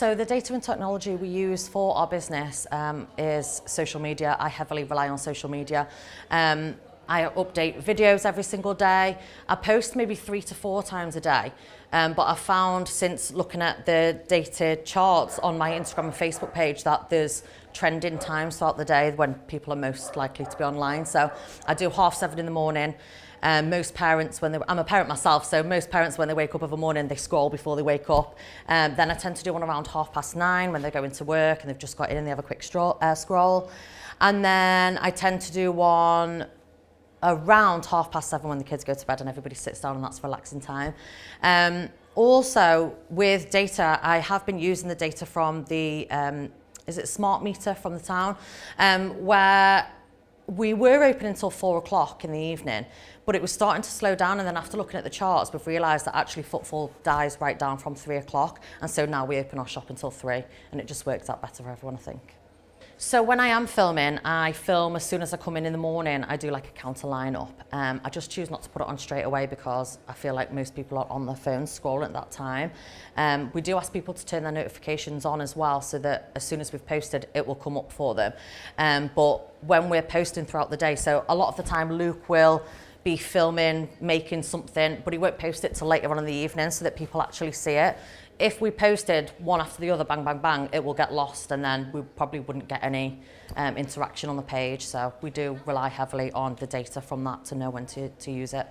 So the data and technology we use for our business is social media. I heavily rely on social media. I update videos every single day. I post maybe 3 to 4 times a day. But I've found since looking at the data charts on my Instagram and Facebook page that there's trending times throughout the day when people are most likely to be online. So I do 7:30 in the morning. Most parents, I'm a parent myself, so most parents when they wake up of a morning, they scroll before they wake up. Then I tend to do one around 9:30 when they're going to work and they've just got in and they have a quick scroll. And then I tend to do one around 7:30 when the kids go to bed and everybody sits down, and that's relaxing time. Also with data, I have been using the data from the, is it smart meter from the town, where we were open until 4 o'clock in the evening, but it was starting to slow down, and then after looking at the charts, we've realised that actually footfall dies right down from 3 o'clock, and so now we open our shop until 3, and it just works out better for everyone, I think. So when I am filming, I film as soon as I come in the morning. I do like a counter lineup. I just choose not to put it on straight away because I feel like most people are on their phones scrolling at that time. We do ask people to turn their notifications on as well, so that as soon as we've posted, it will come up for them. But when we're posting throughout the day, so a lot of the time Luke will be filming, making something, but he won't post it till later on in the evening so that people actually see it. If we posted one after the other, bang, bang, bang, it will get lost, and then we probably wouldn't get any interaction on the page. So we do rely heavily on the data from that to know when to use it.